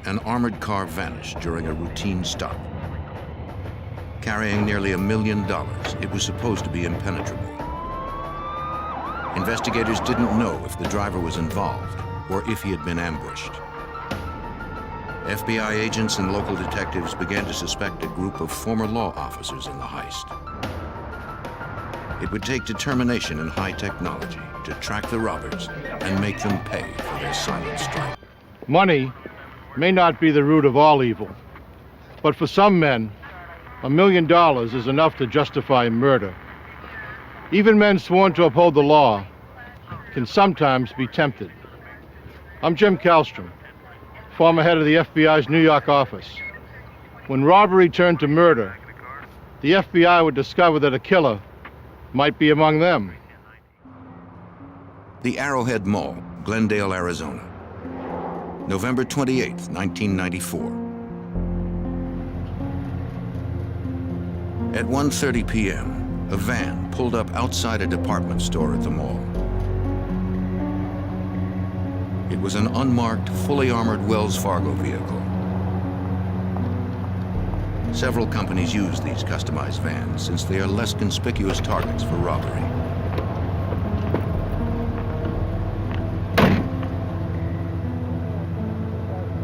an armored car vanished during a routine stop. Carrying nearly $1 million, it was supposed to be impenetrable. Investigators didn't know if the driver was involved or if he had been ambushed. FBI agents and local detectives began to suspect a group of former law officers in the heist. It would take determination and high technology to track the robbers and make them pay for their silent strike. Money may not be the root of all evil, but for some men, $1 million is enough to justify murder. Even men sworn to uphold the law can sometimes be tempted. I'm Jim Kallstrom, former head of the FBI's New York office. When robbery turned to murder, the FBI would discover that a killer might be among them. The Arrowhead Mall, Glendale, Arizona. November 28, 1994. At 1:30 p.m., a van pulled up outside a department store at the mall. It was an unmarked, fully armored Wells Fargo vehicle. Several companies use these customized vans since they are less conspicuous targets for robbery.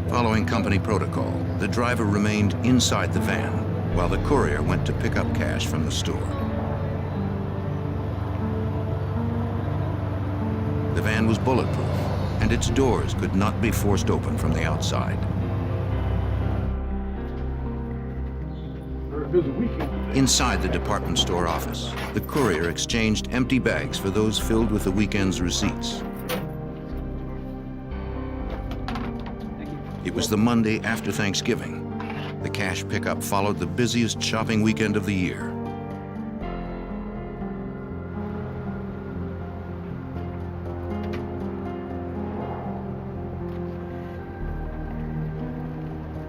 Following company protocol, the driver remained inside the van while the courier went to pick up cash from the store. The van was bulletproof, and its doors could not be forced open from the outside. Inside the department store office, the courier exchanged empty bags for those filled with the weekend's receipts. It was the Monday after Thanksgiving. The cash pickup followed the busiest shopping weekend of the year.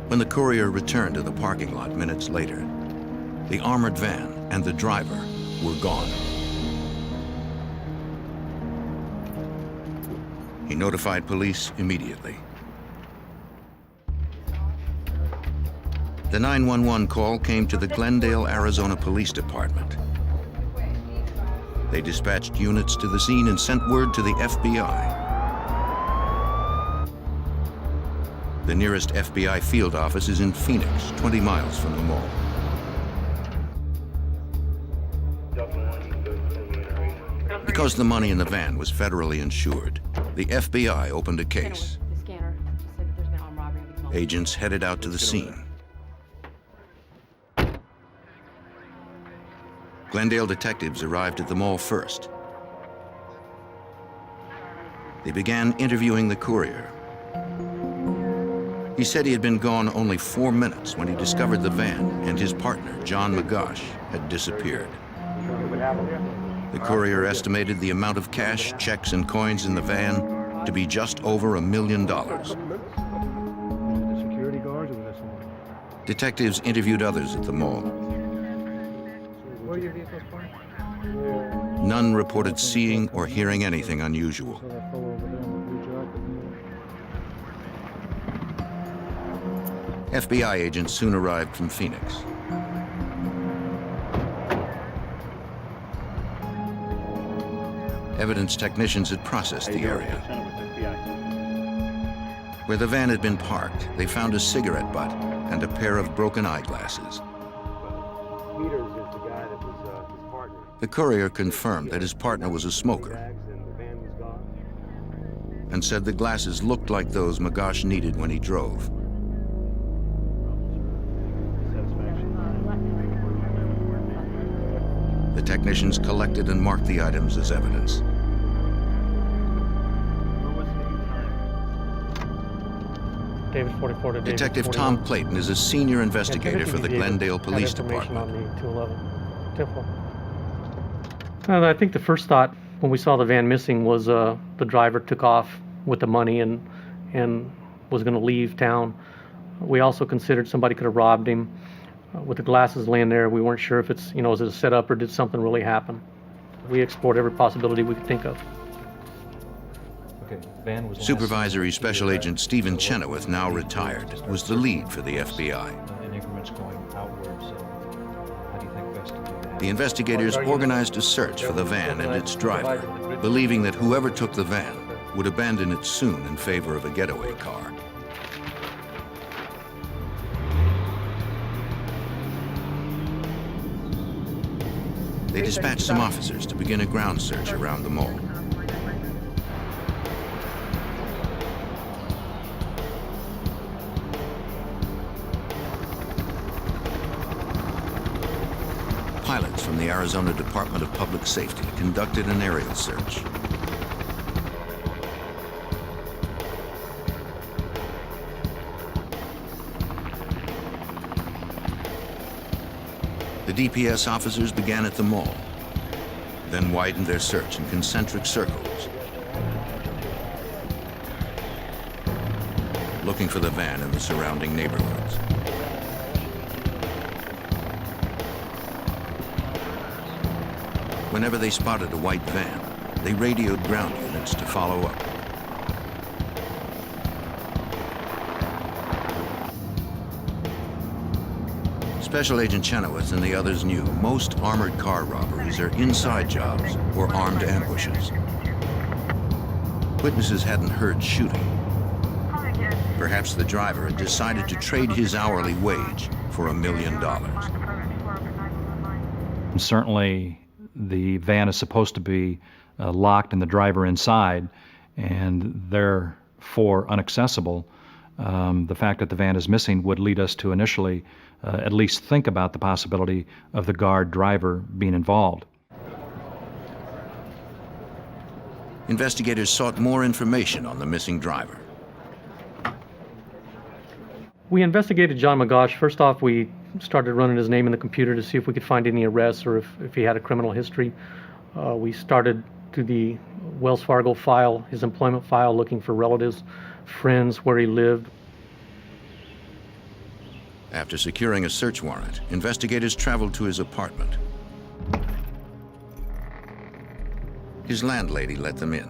When the courier returned to the parking lot minutes later, the armored van and the driver were gone. He notified police immediately. The 911 call came to the Glendale, Arizona Police Department. They dispatched units to the scene and sent word to the FBI. The nearest FBI field office is in Phoenix, 20 miles from the mall. Because the money in the van was federally insured, the FBI opened a case. Agents headed out to the scene. Glendale detectives arrived at the mall first. They began interviewing the courier. He said he had been gone only 4 minutes when he discovered the van and his partner, John Magosh, had disappeared. The courier estimated the amount of cash, checks, and coins in the van to be just over $1 million. Detectives interviewed others at the mall. None reported seeing or hearing anything unusual. FBI agents soon arrived from Phoenix. Evidence technicians had processed the area. Where the van had been parked, they found a cigarette butt and a pair of broken eyeglasses. The courier confirmed that his partner was a smoker and said the glasses looked like those Magosh needed when he drove. The technicians collected and marked the items as evidence. David 44 to David Detective 41. Tom Clayton is a senior investigator for the Glendale Police Department. On the 211. 10-4. I think the first thought when we saw the van missing was the driver took off with the money and was going to leave town. We also considered somebody could have robbed him. With the glasses laying there, we weren't sure if it's, is it a setup or did something really happen. We explored every possibility we could think of. Van was Supervisory Special Agent Stephen Chenoweth, now retired, was the lead for the FBI. in increments going outward, so how do you think best to do that? The investigators organized a search for the van and its driver, believing that whoever took the van would abandon it soon in favor of a getaway car. They dispatched some officers to begin a ground search around the mall. Pilots from the Arizona Department of Public Safety conducted an aerial search. The DPS officers began at the mall, then widened their search in concentric circles, looking for the van in the surrounding neighborhoods. Whenever they spotted a white van, they radioed ground units to follow up. Special Agent Chenoweth and the others knew most armored car robberies are inside jobs or armed ambushes. Witnesses hadn't heard shooting. Perhaps the driver had decided to trade his hourly wage for $1 million. Certainly, the van is supposed to be locked and the driver inside, and therefore inaccessible. The fact that the van is missing would lead us to initially at least think about the possibility of the guard driver being involved. Investigators sought more information on the missing driver. We investigated John Magosh. First off, we started running his name in the computer to see if we could find any arrests or if he had a criminal history. We started through the Wells Fargo file, his employment file, looking for relatives, friends, where he lived. After securing a search warrant, investigators traveled to his apartment. His landlady let them in.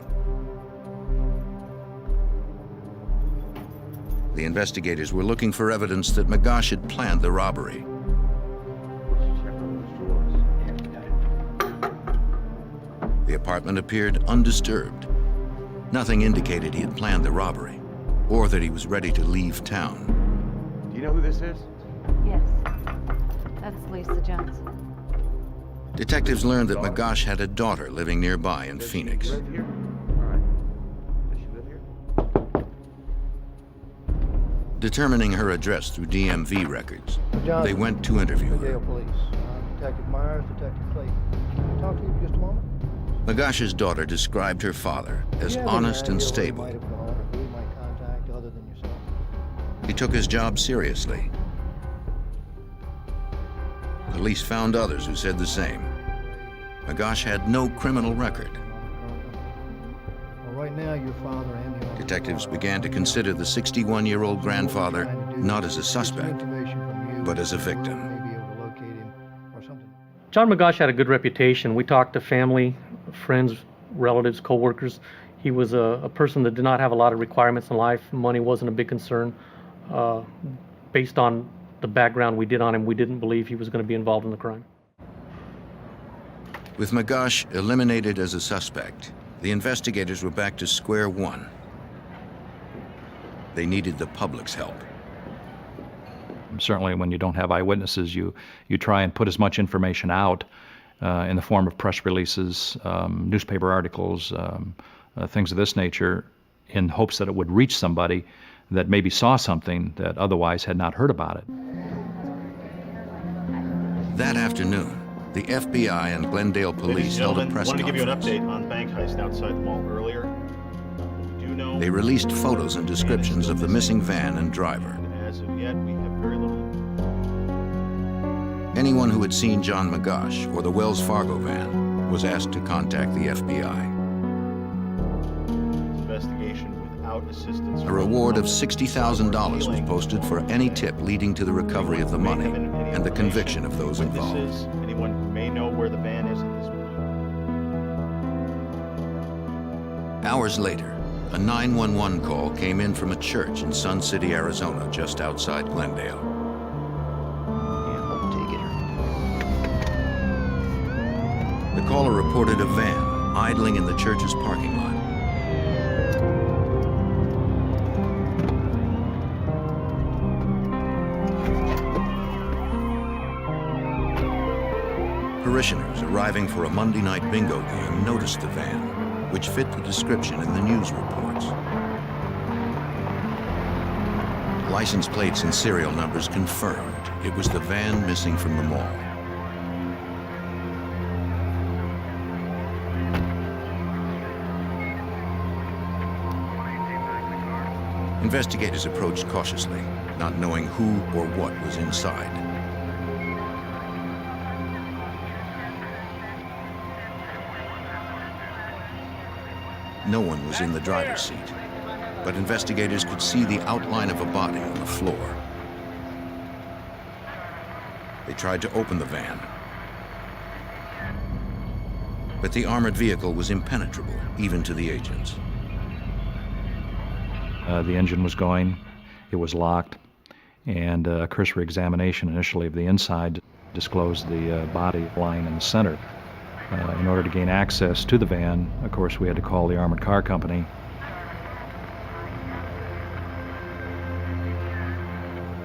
The investigators were looking for evidence that Magosh had planned the robbery. The apartment appeared undisturbed. Nothing indicated he had planned the robbery or that he was ready to leave town. Do you know who this is? Yes, that's Lisa Johnson. Detectives learned that Magosh had a daughter living nearby in Phoenix. Live here? All right. Does she live here? Determining her address through DMV records, John, they went to interview her. Dale Police. Detective Myers, Detective Clayton. Can I talk to you for just a moment? Magosh's daughter described her father as Do you have honest any and idea where he stable. might have gone or who he might contact other than yourself? He took his job seriously. Police found others who said the same. Magosh had no criminal record. Well, right now, your father and the officer Detectives are began to on consider the 61-year-old grandfather trying to do not as a is get some suspect, information from you but as a where we victim. may be able to locate him or something. John Magosh had a good reputation. We talked to family, friends, relatives, co-workers. He was a person that did not have a lot of requirements in life. Money wasn't a big concern. Based on the background we did on him, we didn't believe he was going to be involved in the crime. With Magosh eliminated as a suspect, the investigators were back to square one. They needed the public's help. Certainly when you don't have eyewitnesses, you try and put as much information out in the form of press releases, newspaper articles, things of this nature, in hopes that it would reach somebody that maybe saw something that otherwise had not heard about it. That afternoon, the FBI and Glendale police held a press wanted to give you an conference. update on bank heist outside the mall earlier. We do know They released photos and descriptions of the missing van and driver. as of yet we have very little. Anyone who had seen John Magosh or the Wells Fargo van was asked to contact the FBI. Investigation without assistance. A reward of $60,000 was posted for any tip leading to the recovery of the money and the conviction of those involved. Witnesses, anyone who may know where the van is at this point. Hours later, A 911 call came in from a church in Sun City, Arizona, just outside Glendale. The caller reported a van idling in the church's parking lot. Parishioners arriving for a Monday night bingo game noticed the van, which fit the description in the news reports. License plates and serial numbers confirmed it was the van missing from the mall. Investigators approached cautiously, not knowing who or what was inside. No one was in the driver's seat, but investigators could see the outline of a body on the floor. They tried to open the van, but the armored vehicle was impenetrable, even to the agents. The engine was going, it was locked, and a cursory examination initially of the inside disclosed the body lying in the center. In order to gain access to the van, of course, we had to call the armored car company.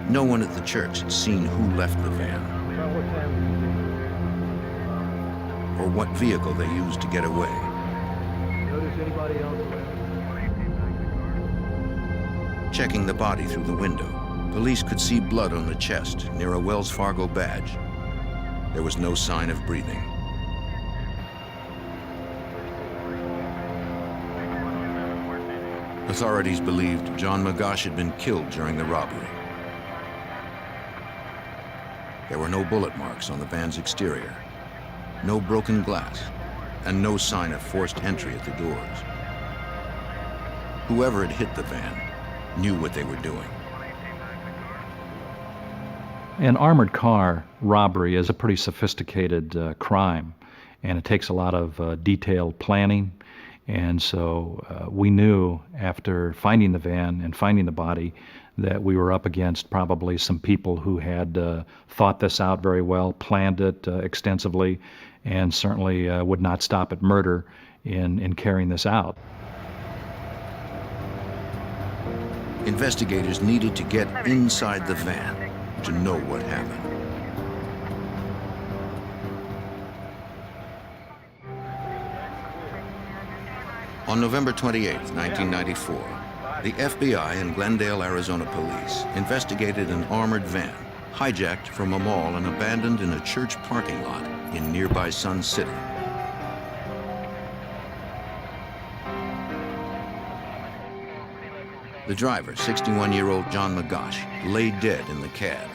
No one at the church had seen who left the van or what vehicle they used to get away. Notice anybody else around? Checking the body through the window, police could see blood on the chest near a Wells Fargo badge. There was no sign of breathing. Authorities believed John Magosh had been killed during the robbery. There were no bullet marks on the van's exterior, no broken glass, and no sign of forced entry at the doors. Whoever had hit the van knew what they were doing. An armored car robbery is a pretty sophisticated crime, and it takes a lot of detailed planning. And so we knew after finding the van and finding the body that we were up against probably some people who had thought this out very well, planned it extensively, and certainly would not stop at murder in carrying this out. Investigators needed to get inside the van to know what happened. On November 28, 1994, the FBI and Glendale, Arizona police investigated an armored van hijacked from a mall and abandoned in a church parking lot in nearby Sun City. The driver, 61-year-old John Magosh, lay dead in the cab.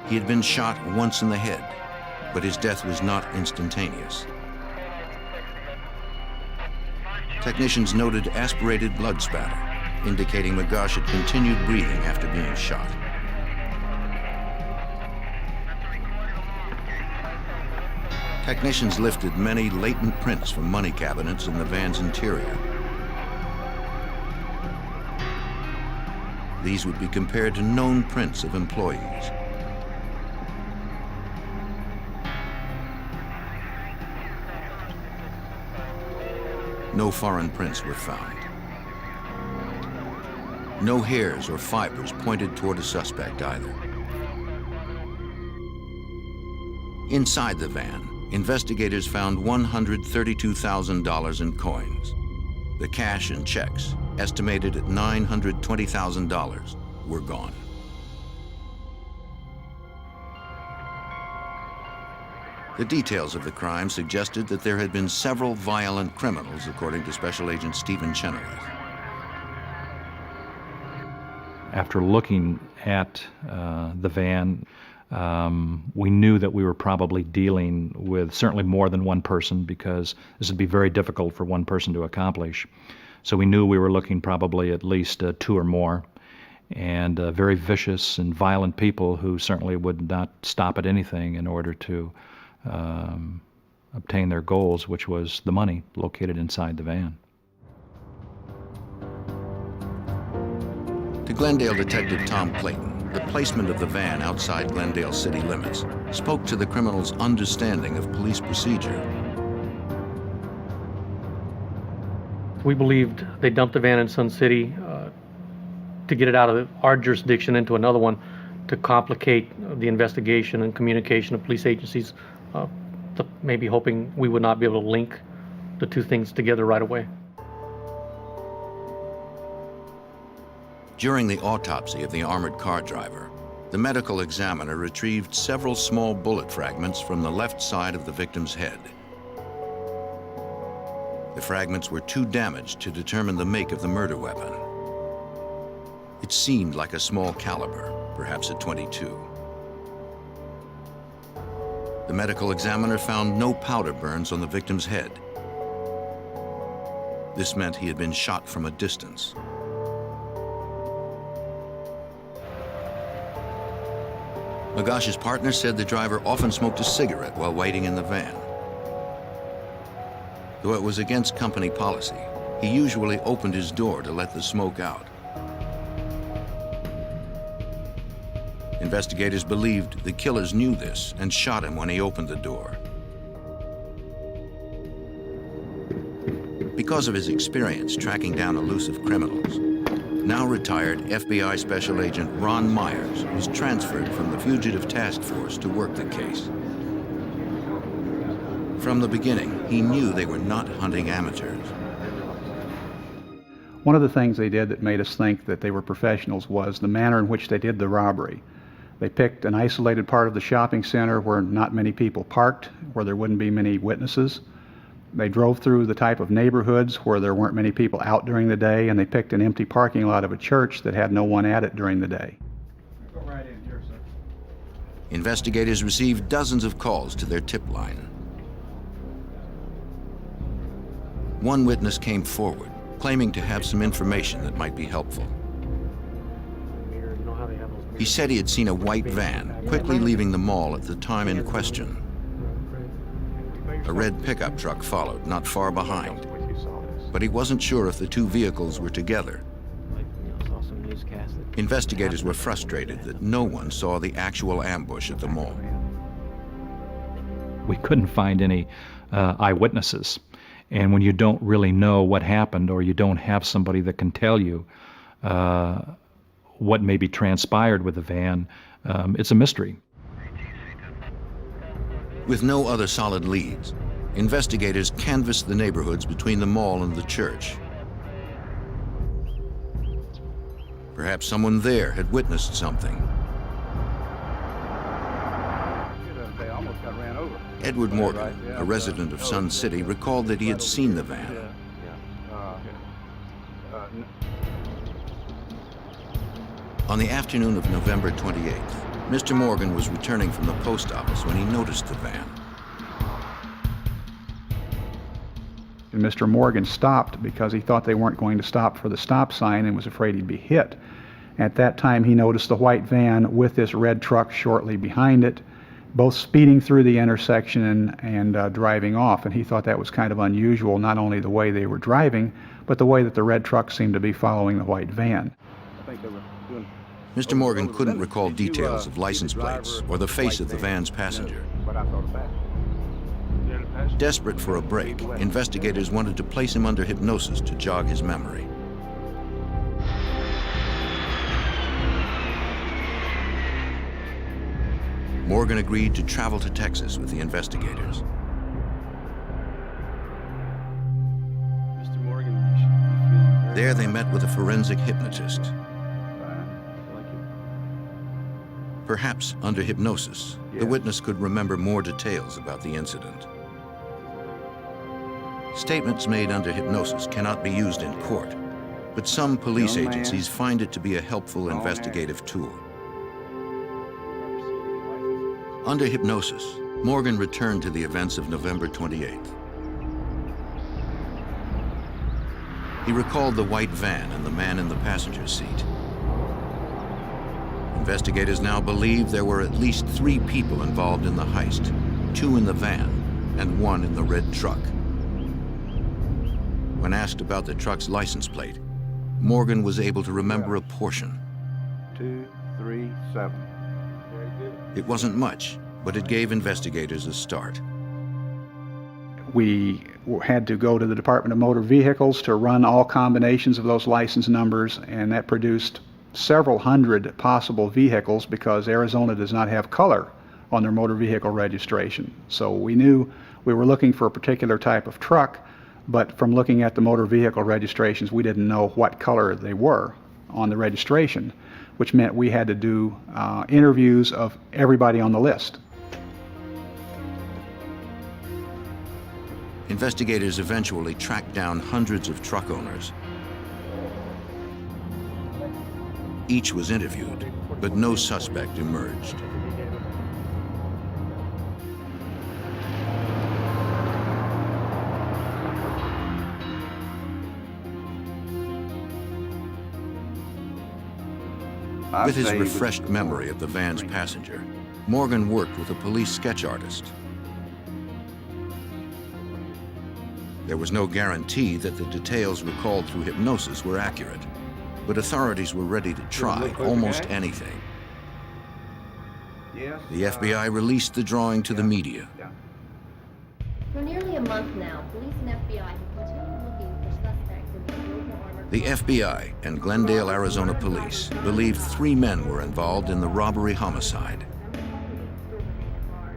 He had been shot once in the head, but his death was not instantaneous. Technicians noted aspirated blood spatter, indicating Magosh had continued breathing after being shot. Technicians lifted many latent prints from money cabinets in the van's interior. These would be compared to known prints of employees. No foreign prints were found. No hairs or fibers pointed toward a suspect either. Inside the van, investigators found $132,000 in coins. The cash and checks, estimated at $920,000, were gone. The details of the crime suggested that there had been several violent criminals, according to Special Agent Stephen Chenoweth. After looking at the van, we knew that we were probably dealing with certainly more than one person, because this would be very difficult for one person to accomplish. So we knew we were looking probably at least two or more, and very vicious and violent people who certainly would not stop at anything in order to obtain their goals, which was the money located inside the van. To Glendale Detective Tom Clayton, the placement of the van outside Glendale city limits spoke to the criminal's understanding of police procedure. We believed they dumped the van in Sun City to get it out of our jurisdiction into another one to complicate the investigation and communication of police agencies, maybe hoping we would not be able to link the two things together right away. During the autopsy of the armored car driver, the medical examiner retrieved several small bullet fragments from the left side of the victim's head. The fragments were too damaged to determine the make of the murder weapon. It seemed like a small caliber, perhaps a .22. The medical examiner found no powder burns on the victim's head. This meant he had been shot from a distance. Magosh's partner said the driver often smoked a cigarette while waiting in the van. Though it was against company policy, he usually opened his door to let the smoke out. Investigators believed the killers knew this and shot him when he opened the door. Because of his experience tracking down elusive criminals, now retired FBI Special Agent Ron Myers was transferred from the Fugitive Task Force to work the case. From the beginning, he knew they were not hunting amateurs. One of the things they did that made us think that they were professionals was the manner in which they did the robbery. They picked an isolated part of the shopping center where not many people parked, where there wouldn't be many witnesses. They drove through the type of neighborhoods where there weren't many people out during the day, and they picked an empty parking lot of a church that had no one at it during the day. Go right in here, sir. Investigators received dozens of calls to their tip line. One witness came forward, claiming to have some information that might be helpful. He said he had seen a white van quickly leaving the mall at the time in question. A red pickup truck followed not far behind, but he wasn't sure if the two vehicles were together. Investigators were frustrated that no one saw the actual ambush at the mall. We couldn't find any eyewitnesses. And when you don't really know what happened, or you don't have somebody that can tell you what maybe transpired with the van, it's a mystery. With no other solid leads, investigators canvassed the neighborhoods between the mall and the church. Perhaps someone there had witnessed something. They almost got ran over. Edward Morgan, a resident of Sun City, recalled that he had seen the van. On the afternoon of November 28th, Mr. Morgan was returning from the post office when he noticed the van. And Mr. Morgan stopped because he thought they weren't going to stop for the stop sign and was afraid he'd be hit. At that time, he noticed the white van with this red truck shortly behind it, both speeding through the intersection and driving off. And he thought that was kind of unusual, not only the way they were driving, but the way that the red truck seemed to be following the white van. I think they were doing. Mr. Morgan couldn't recall details of license plates or the face of the van's passenger. But I saw the passenger. Desperate for a break, investigators wanted to place him under hypnosis to jog his memory. Morgan agreed to travel to Texas with the investigators. Mr. Morgan, you should be feeling very There they met with a forensic hypnotist. Perhaps under hypnosis, the witness could remember more details about the incident. Statements made under hypnosis cannot be used in court, but some police agencies find it to be a helpful investigative tool. Under hypnosis, Morgan returned to the events of November 28th. He recalled the white van and the man in the passenger seat. Investigators now believe there were at least 3 people involved in the heist, 2 in the van and one in the red truck. When asked about the truck's license plate, Morgan was able to remember a portion. 237. It wasn't much, but it gave investigators a start. We had to go to the Department of Motor Vehicles to run all combinations of those license numbers, and that produced several hundred possible vehicles because Arizona does not have color on their motor vehicle registration. So we knew we were looking for a particular type of truck, but from looking at the motor vehicle registrations, we didn't know what color they were on the registration, which meant we had to do interviews of everybody on the list. Investigators eventually tracked down hundreds of truck owners. Each was interviewed, but no suspect emerged. With his refreshed memory of the van's passenger, Morgan worked with a police sketch artist. There was no guarantee that the details recalled through hypnosis were accurate, but authorities were ready to try almost anything. The FBI released the drawing to the media. For nearly a month now, police and FBI have continued looking for suspects in the global armored... The FBI and Glendale, Arizona police believed 3 men were involved in the robbery homicide.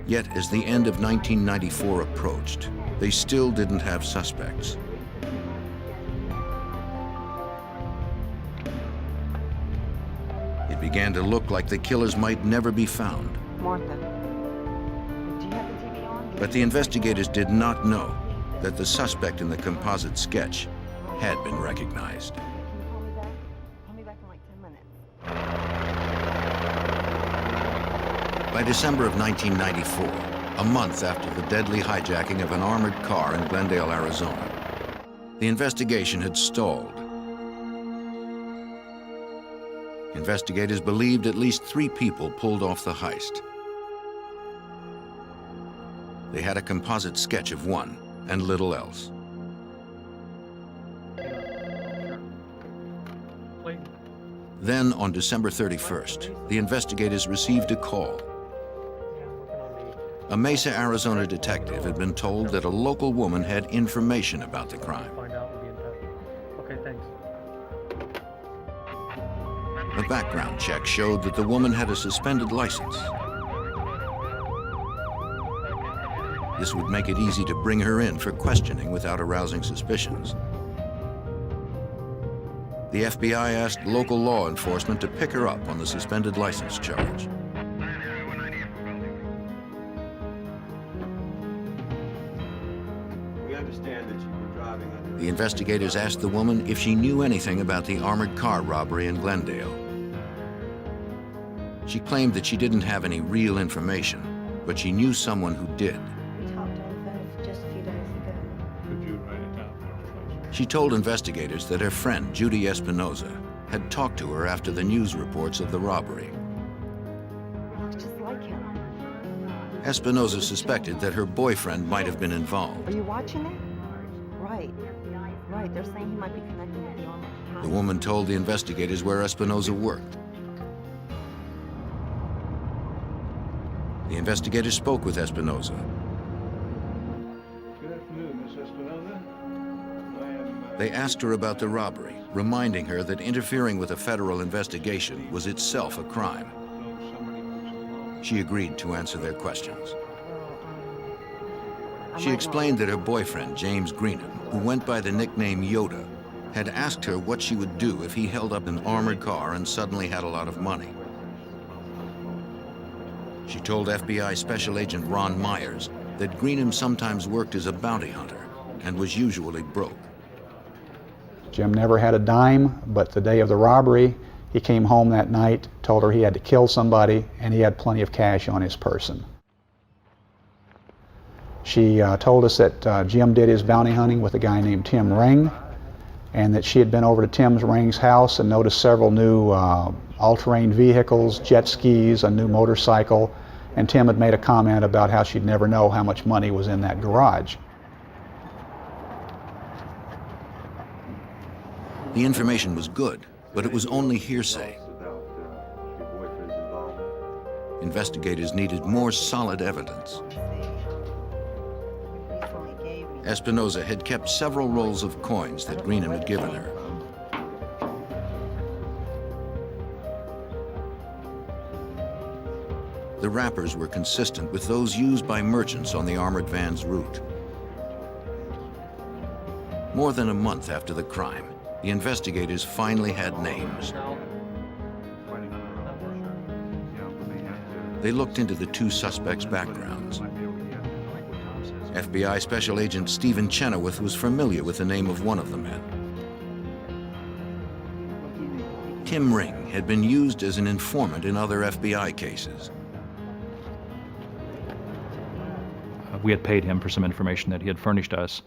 Yet, as the end of 1994 approached, they still didn't have suspects. It began to look like the killers might never be found. Martha, do you have the TV on? But the investigators did not know that the suspect in the composite sketch had been recognized. Can you call me back? Call me back in like 10 minutes. By December of 1994, a month after the deadly hijacking of an armored car in Glendale, Arizona, the investigation had stalled. Investigators believed at least 3 people pulled off the heist. They had a composite sketch of one and little else. Then, on December 31st, the investigators received a call. A Mesa, Arizona detective had been told that a local woman had information about the crime. Find out, we'll be in touch. Okay, thanks. A background check showed that the woman had a suspended license. This would make it easy to bring her in for questioning without arousing suspicions. The FBI asked local law enforcement to pick her up on the suspended license charge. The investigators asked the woman if she knew anything about the armored car robbery in Glendale. She claimed that she didn't have any real information, but she knew someone who did. We talked on the phone just a few days ago. Could you write it down for us? She told investigators that her friend, Judy Espinoza, had talked to her after the news reports of the robbery. Looks just like him. Espinoza suspected that her boyfriend might have been involved. Are you watching it? Right. Right, they're saying he might be connected with the armor. The woman told the investigators where Espinoza worked. The investigators spoke with Espinoza. Good afternoon, Miss Espinoza. I am... They asked her about the robbery, reminding her that interfering with a federal investigation was itself a crime. She agreed to answer their questions. She explained that her boyfriend, James Greenham, who went by the nickname Yoda, had asked her what she would do if he held up an armored car and suddenly had a lot of money. She told FBI Special Agent Ron Myers that Greenham sometimes worked as a bounty hunter and was usually broke. Jim never had a dime, but the day of the robbery, he came home that night, told her he had to kill somebody, and he had plenty of cash on his person. She told us that Jim did his bounty hunting with a guy named Tim Ring, and that she had been over to Tim Ring's house and noticed several new all-terrain vehicles, jet skis, a new motorcycle, And Tim had made a comment about how she'd never know how much money was in that garage. The information was good, but it was only hearsay. Investigators needed more solid evidence. Espinoza had kept several rolls of coins that Greenham had given her. The wrappers were consistent with those used by merchants on the armored van's route. More than a month after the crime, the investigators finally had names. They looked into the two suspects' backgrounds. FBI Special Agent Stephen Chenoweth was familiar with the name of one of the men. Tim Ring had been used as an informant in other FBI cases. We had paid him for some information that he had furnished us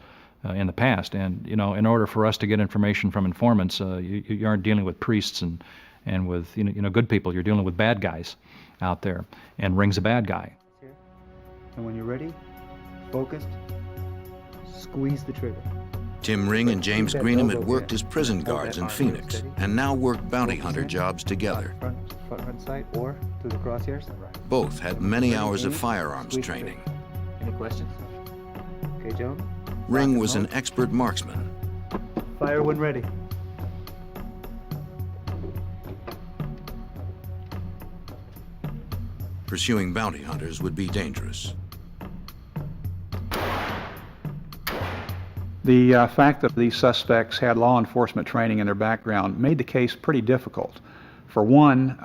in the past, and you know, in order for us to get information from informants, you aren't dealing with priests and with you know good people. You're dealing with bad guys out there, and Ring's a bad guy. And when you're ready, focused, squeeze the trigger. Tim Ring and James Greenham had worked as prison guards in Phoenix and now worked bounty hunter jobs together. Front sight or through the crosshairs. Both had many hours of firearms training. Any questions? Okay, Joan. Ring was an expert marksman. Fire when ready. Pursuing bounty hunters would be dangerous. The fact that these suspects had law enforcement training in their background made the case pretty difficult. For one,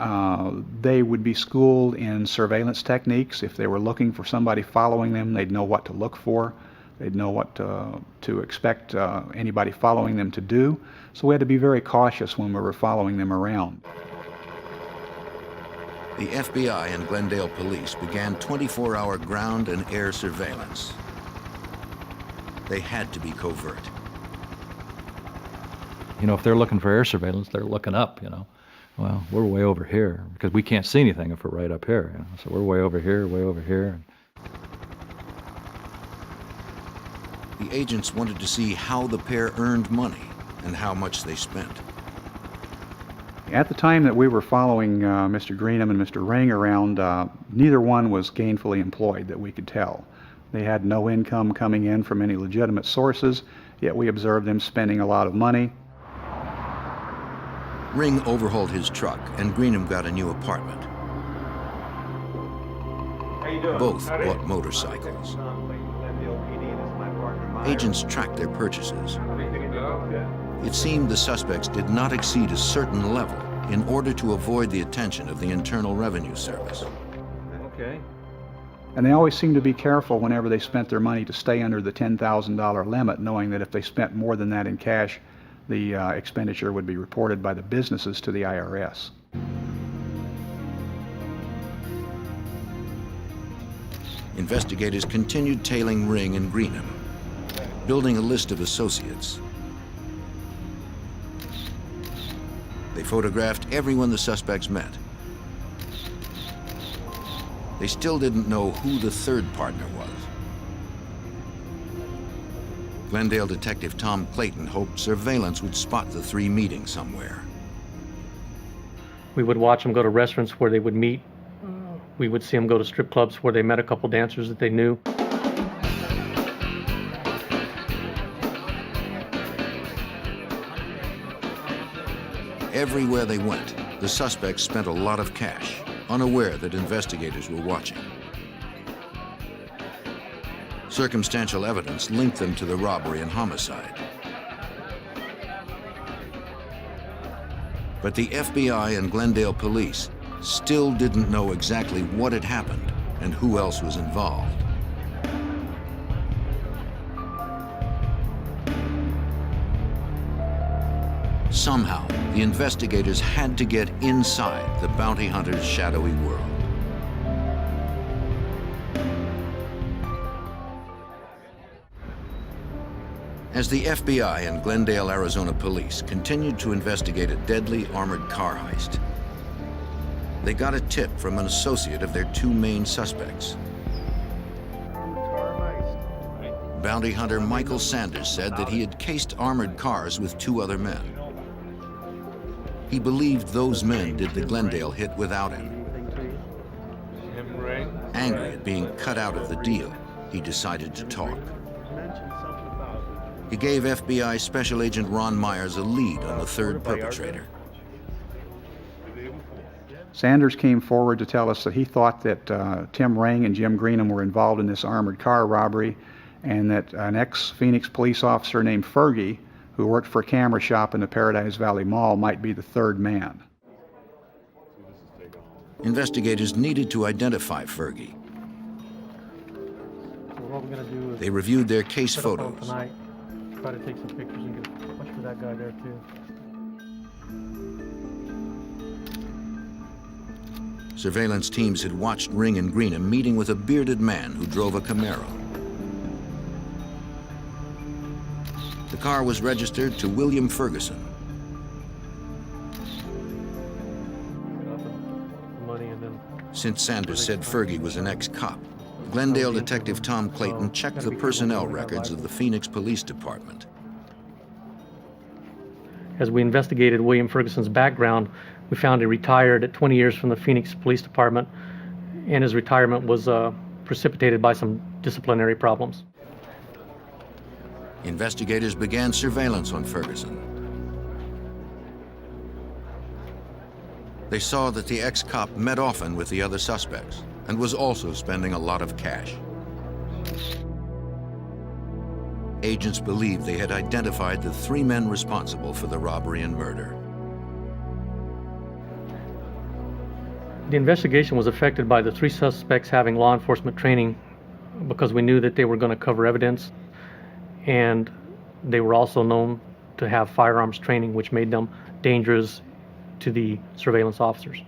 they would be schooled in surveillance techniques. If they were looking for somebody following them, they'd know what to look for. They'd know what to expect anybody following them to do. So we had to be very cautious when we were following them around. The FBI and Glendale police began 24-hour ground and air surveillance. They had to be covert. You know, if they're looking for air surveillance, they're looking up, you know. Well, we're way over here because we can't see anything if we're right up here, you know. So we're way over here, way over here. The agents wanted to see how the pair earned money and how much they spent. At the time that we were following Mr. Greenham and Mr. Ring around, neither one was gainfully employed that we could tell. They had no income coming in from any legitimate sources, yet we observed them spending a lot of money. Ring overhauled his truck and Greenham got a new apartment. Both bought motorcycles. Agents tracked their purchases. It seemed the suspects did not exceed a certain level in order to avoid the attention of the Internal Revenue Service. Okay. And they always seemed to be careful whenever they spent their money to stay under the $10,000 limit, knowing that if they spent more than that in cash, the expenditure would be reported by the businesses to the IRS. Investigators continued tailing Ring and Greenham, building a list of associates. They photographed everyone the suspects met. They still didn't know who the third partner was. Glendale detective Tom Clayton hoped surveillance would spot the three meeting somewhere. We would watch them go to restaurants where they would meet. We would see them go to strip clubs where they met a couple dancers that they knew. Everywhere they went, the suspects spent a lot of cash, unaware that investigators were watching. Circumstantial evidence linked them to the robbery and homicide. But the FBI and Glendale police still didn't know exactly what had happened and who else was involved. Somehow, the investigators had to get inside the bounty hunter's shadowy world. As the FBI and Glendale, Arizona police continued to investigate a deadly armored car heist, They got a tip from an associate of their two main suspects. Bounty hunter Michael Sanders said that he had cased armored cars with two other men. He believed those men did the Glendale hit without him. Angry at being cut out of the deal, he decided to talk. He gave FBI Special Agent Ron Myers a lead on the third perpetrator. Sanders came forward to tell us that he thought that Tim Ring and Jim Greenham were involved in this armored car robbery, and that an ex-Phoenix police officer named Fergie, who worked for a camera shop in the Paradise Valley Mall, might be the third man. Investigators needed to identify Fergie. So what we're going to do is They reviewed their case set up on photos. tonight, try to take some pictures and get a push for that guy there too. Surveillance teams had watched Ring and Greenham meeting with a bearded man who drove a Camaro. The car was registered to William Ferguson. Since Sanders said Fergie was an ex-cop, Glendale detective Tom Clayton checked the personnel records of the Phoenix Police Department. As we investigated William Ferguson's background, we found he retired at 20 years from the Phoenix Police Department, and his retirement was precipitated by some disciplinary problems. Investigators began surveillance on Ferguson. They saw that the ex-cop met often with the other suspects and was also spending a lot of cash. Agents believed they had identified the three men responsible for the robbery and murder. The investigation was affected by the three suspects having law enforcement training because we knew that they were going to cover evidence, and they were also known to have firearms training, which made them dangerous to the surveillance officers.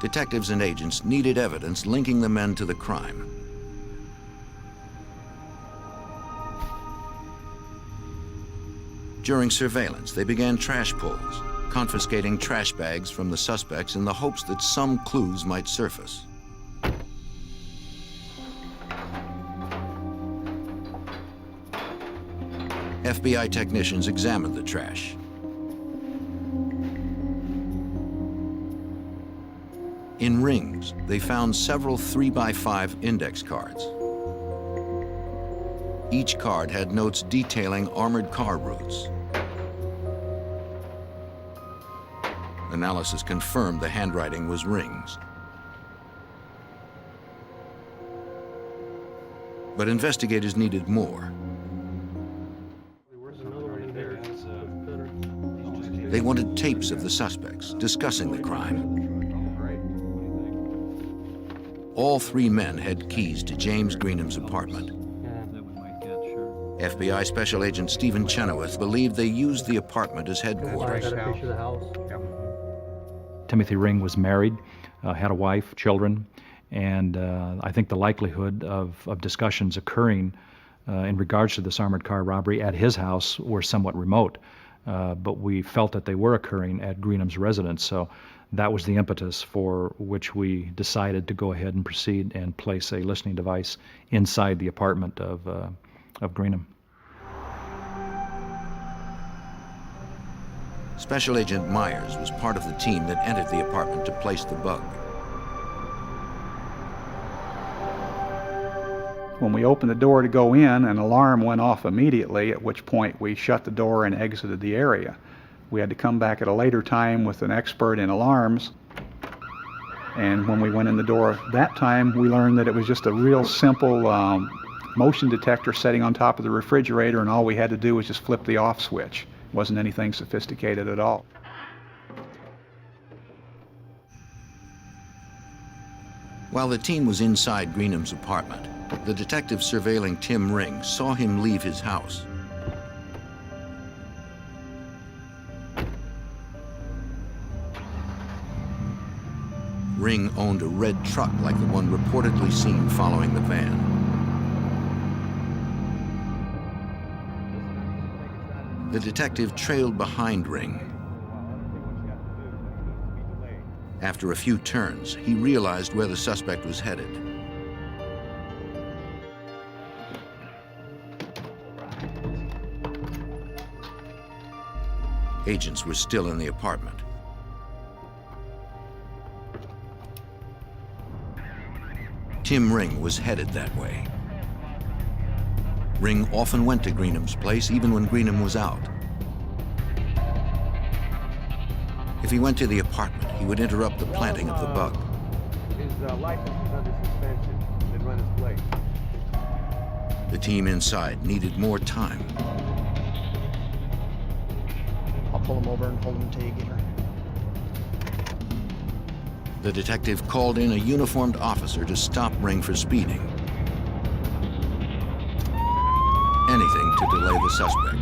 Detectives and agents needed evidence linking the men to the crime. During surveillance, they began trash pulls, confiscating trash bags from the suspects in the hopes that some clues might surface. FBI technicians examined the trash. In rings, they found several 3x5 index cards. Each card had notes detailing armored car routes. Analysis confirmed the handwriting was Ring's. But investigators needed more. They wanted tapes of the suspects discussing the crime. All three men had keys to James Greenham's apartment. FBI Special Agent Stephen Chenoweth believed they used the apartment as headquarters. Timothy Ring was married, had a wife, children, and I think the likelihood of discussions occurring in regards to this armored car robbery at his house were somewhat remote. But we felt that they were occurring at Greenham's residence, so that was the impetus for which we decided to go ahead and proceed and place a listening device inside the apartment of Greenham. Special Agent Myers was part of the team that entered the apartment to place the bug. When we opened the door to go in, an alarm went off immediately, at which point we shut the door and exited the area. We had to come back at a later time with an expert in alarms, and when we went in the door that time, we learned that it was just a real simple motion detector sitting on top of the refrigerator, and all we had to do was just flip the off switch. It wasn't anything sophisticated at all. While the team was inside Greenham's apartment, the detective surveilling Tim Ring saw him leave his house. Ring owned a red truck like the one reportedly seen following the van. The detective trailed behind Ring. After a few turns, he realized where the suspect was headed. Agents were still in the apartment. Tim Ring was headed that way. Ring often went to Greenham's place, even when Greenham was out. If he went to the apartment, he would interrupt the planting of the bug. His license is under suspension. Then run his plate. The team inside needed more time. I'll pull him over and hold him until you get her. The detective called in a uniformed officer to stop Ring for speeding. Anything to delay the suspect.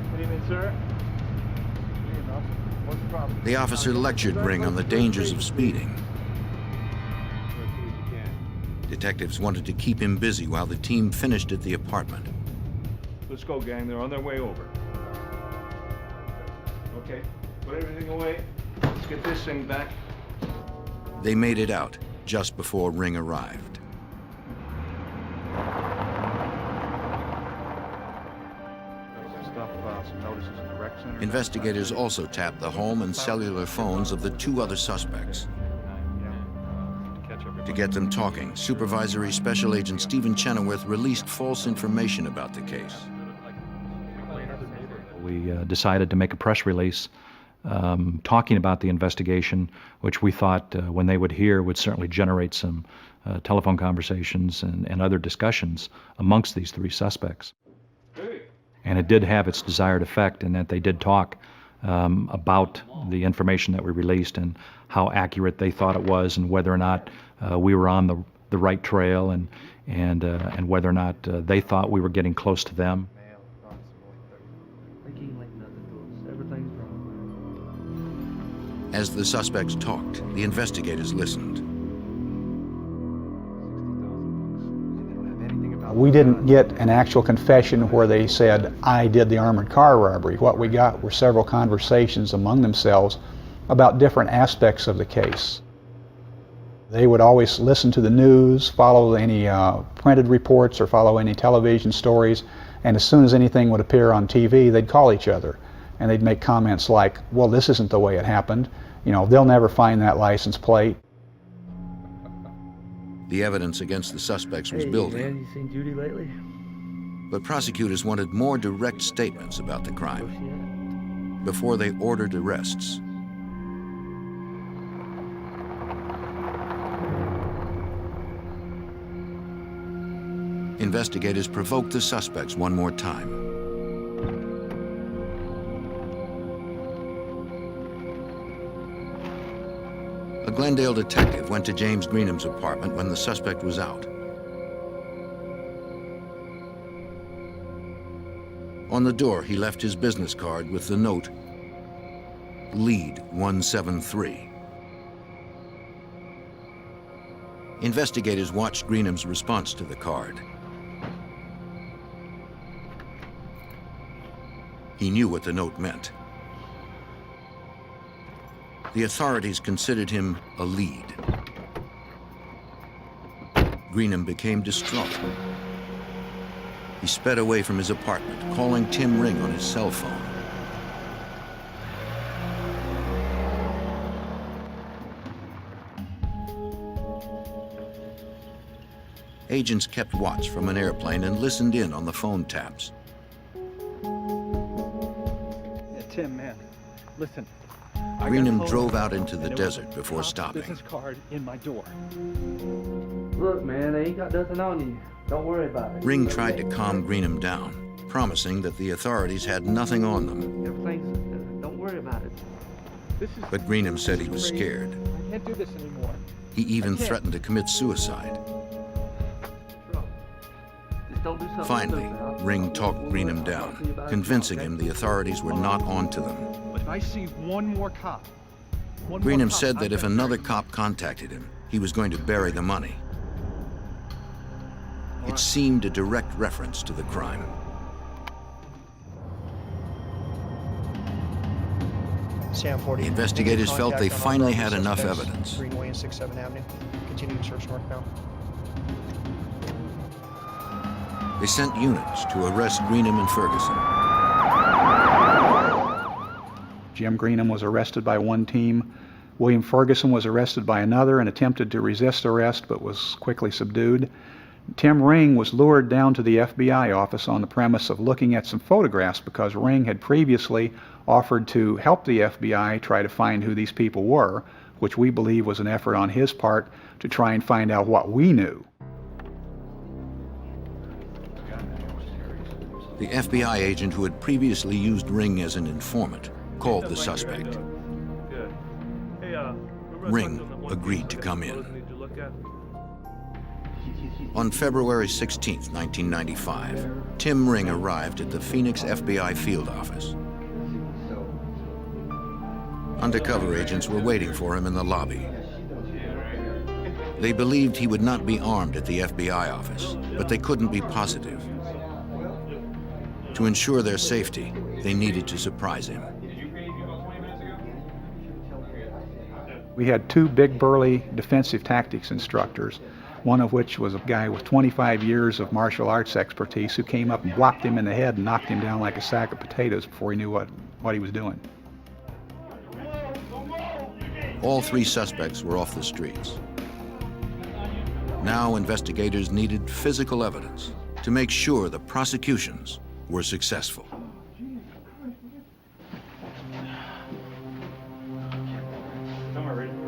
Good evening, sir. Good evening, officer. What's the problem? The officer lectured Ring on the dangers of speeding. Detectives wanted to keep him busy while the team finished at the apartment. Let's go, gang. They're on their way over. Okay, put everything away. Let's get this thing back. They made it out just before Ring arrived. Some notices in the rec center. Investigators also tapped the home and cellular phones of the two other suspects. To get them talking, Supervisory Special Agent Stephen Chenoweth released false information about the case. We decided to make a press release talking about the investigation, which we thought when they would hear would certainly generate some telephone conversations and other discussions amongst these three suspects. And it did have its desired effect in that they did talk about the information that we released and how accurate they thought it was and whether or not we were on the right trail and whether or not they thought we were getting close to them. As the suspects talked, the investigators listened. We didn't get an actual confession where they said, I did the armored car robbery. What we got were several conversations among themselves about different aspects of the case. They would always listen to the news, follow any printed reports or follow any television stories, and as soon as anything would appear on TV, they'd call each other. And they'd make comments like, well, this isn't the way it happened. You know, they'll never find that license plate. The evidence against the suspects was building. Man, you seen Judy lately? But prosecutors wanted more direct statements about the crime before they ordered arrests. Investigators provoked the suspects one more time. A Glendale detective went to James Greenham's apartment when the suspect was out. On the door, he left his business card with the note, Lead 173. Investigators watched Greenham's response to the card. He knew what the note meant. The authorities considered him a lead. Greenham became distraught. He sped away from his apartment, calling Tim Ring on his cell phone. Agents kept watch from an airplane and listened in on the phone taps. Yeah, Tim, man, listen. Greenham drove out into the desert before stopping. Business card in my door. Look, man, they ain't got nothing on you. Don't worry about it. Ring tried to calm Greenham down, promising that the authorities had nothing on them. Everything's, don't worry about it. But Greenham said he was scared. I can't do this anymore. He even threatened to commit suicide. Just don't do something Finally, stupid, huh? Ring talked Greenham down, convincing him the authorities were not on to them. But if I see one more cop, Greenham said that if another cop contacted him, he was going to bury the money. It seemed a direct reference to the crime. Sam 40. The investigators felt they Contact finally unknown had enough suspects, evidence. Greenway and 6th Avenue. Continuing search northbound. They sent units to arrest Greenham and Ferguson. Jim Greenham was arrested by one team. William Ferguson was arrested by another and attempted to resist arrest but was quickly subdued. Tim Ring was lured down to the FBI office on the premise of looking at some photographs because Ring had previously offered to help the FBI try to find who these people were, which we believe was an effort on his part to try and find out what we knew. The FBI agent who had previously used Ring as an informant called the suspect. Ring agreed to come in. On February 16, 1995, Tim Ring arrived at the Phoenix FBI field office. Undercover agents were waiting for him in the lobby. They believed he would not be armed at the FBI office, but they couldn't be positive. To ensure their safety, they needed to surprise him. We had two big burly defensive tactics instructors, one of which was a guy with 25 years of martial arts expertise who came up and blocked him in the head and knocked him down like a sack of potatoes before he knew what he was doing. All three suspects were off the streets. Now investigators needed physical evidence to make sure the prosecutions were successful.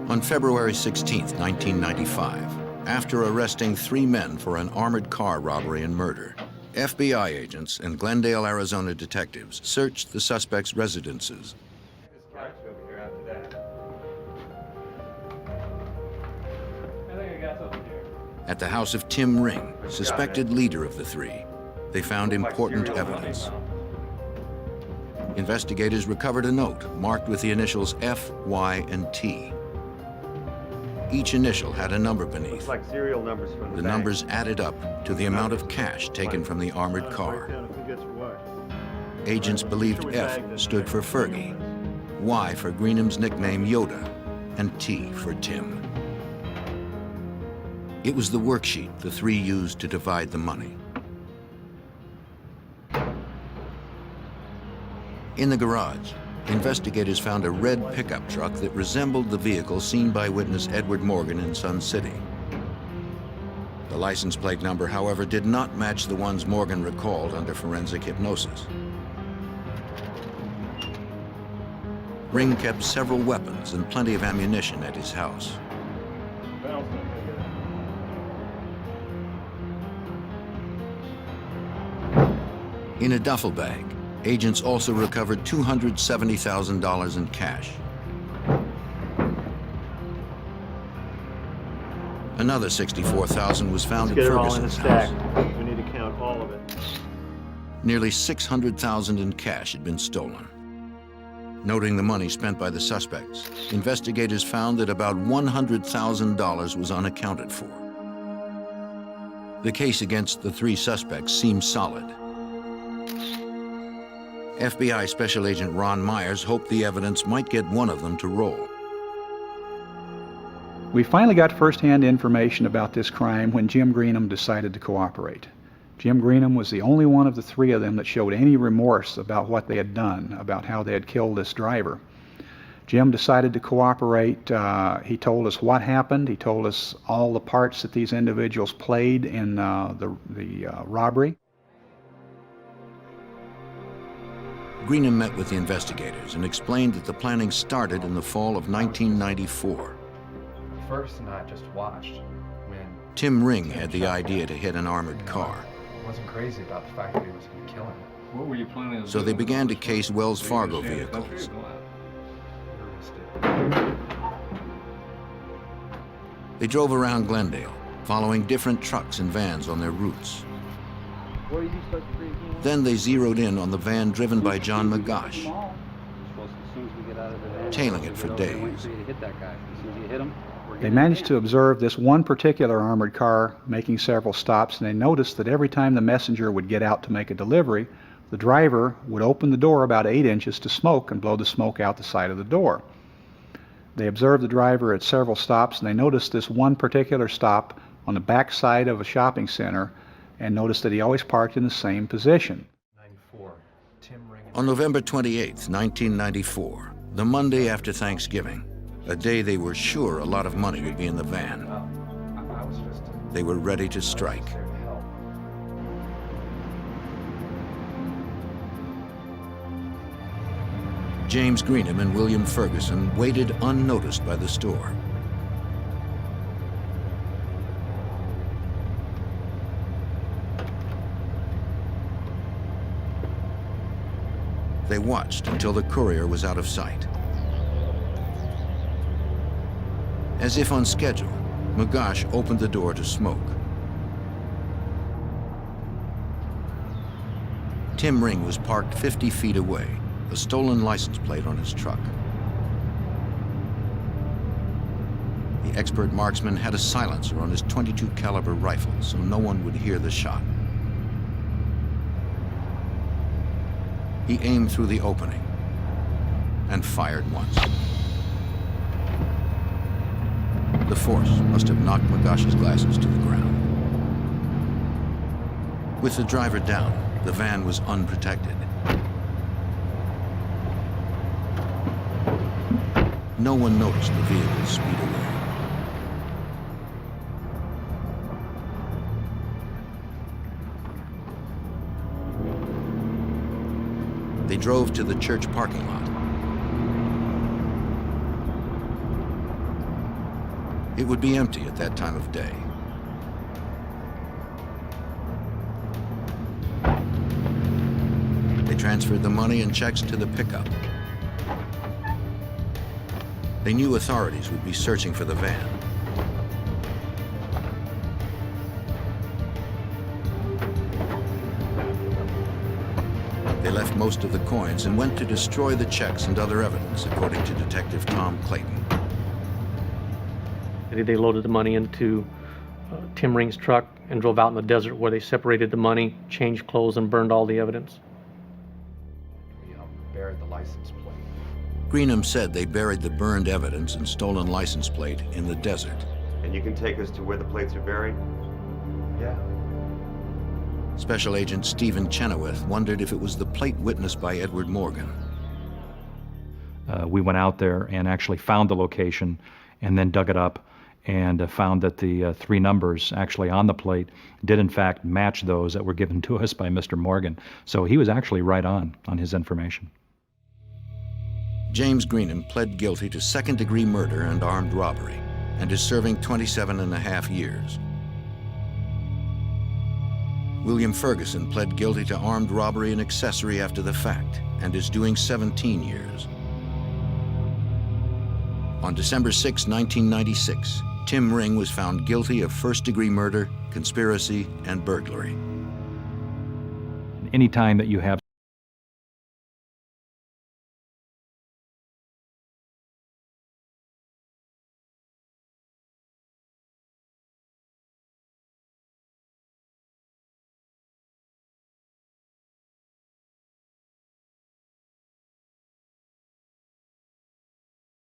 On February 16, 1995, after arresting 3 men for an armored car robbery and murder, FBI agents and Glendale, Arizona detectives searched the suspects' residences. At the house of Tim Ring, suspected leader of the three, they found important evidence. Investigators recovered a note marked with the initials F, Y, and T. Each initial had a number beneath. Like serial numbers from The numbers added up to the amount of cash taken from the armored car. Agents believed F stood for Fergie, Y for Greenham's nickname Yoda, and T for Tim. It was the worksheet the three used to divide the money. In the garage, investigators found a red pickup truck that resembled the vehicle seen by witness Edward Morgan in Sun City. The license plate number, however, did not match the ones Morgan recalled under forensic hypnosis. Ring kept several weapons and plenty of ammunition at his house. In a duffel bag, agents also recovered $270,000 in cash. Another $64,000 was found Let's in get it all in a Ferguson's stack. house. We need to count all of it. Nearly $600,000 in cash had been stolen. Noting the money spent by the suspects, investigators found that about $100,000 was unaccounted for. The case against the three suspects seemed solid. FBI Special Agent Ron Myers hoped the evidence might get one of them to roll. We finally got first-hand information about this crime when Jim Greenham decided to cooperate. Jim Greenham was the only one of the three of them that showed any remorse about what they had done, about how they had killed this driver. Jim decided to cooperate. He told us what happened. He told us all the parts that these individuals played in the robbery. Greenham met with the investigators and explained that the planning started in the fall of 1994. First night just watched when Tim Ring had the idea to hit an armored car. I wasn't crazy about the fact that he was going to kill him. What were you planning on So they began to case Wells Fargo vehicles. They drove around Glendale, following different trucks and vans on their routes. What did you start freaking? Then they zeroed in on the van driven by John Magosh, tailing it for days. They managed to observe this one particular armored car making several stops, and they noticed that every time the messenger would get out to make a delivery, the driver would open the door about 8 inches to smoke and blow the smoke out the side of the door. They observed the driver at several stops, and they noticed this one particular stop on the back side of a shopping center, and noticed that he always parked in the same position. On November 28, 1994, the Monday after Thanksgiving, a day they were sure a lot of money would be in the van, they were ready to strike. James Greenham and William Ferguson waited unnoticed by the store. They watched until the courier was out of sight. As if on schedule, Magosh opened the door to smoke. Tim Ring was parked 50 feet away, a stolen license plate on his truck. The expert marksman had a silencer on his .22 caliber rifle, so no one would hear the shot. He aimed through the opening and fired once. The force must have knocked Magosh's glasses to the ground. With the driver down, the van was unprotected. No one noticed the vehicle speed away. They drove to the church parking lot. It would be empty at that time of day. They transferred the money and checks to the pickup. They knew authorities would be searching for the van. They left most of the coins and went to destroy the checks and other evidence, according to Detective Tom Clayton. They loaded the money into Tim Ring's truck and drove out in the desert, where they separated the money, changed clothes, and burned all the evidence. We buried the license plate. Greenham said they buried the burned evidence and stolen license plate in the desert. And you can take us to where the plates are buried? Yeah. Special Agent Stephen Chenoweth wondered if it was the plate witnessed by Edward Morgan. We went out there and actually found the location and then dug it up and found that the 3 numbers actually on the plate did in fact match those that were given to us by Mr. Morgan. So he was actually right on his information. James Greenham pled guilty to second-degree murder and armed robbery and is serving 27.5 years. William Ferguson pled guilty to armed robbery and accessory after the fact and is doing 17 years. On December 6, 1996, Tim Ring was found guilty of first-degree murder, conspiracy, and burglary. Anytime that you have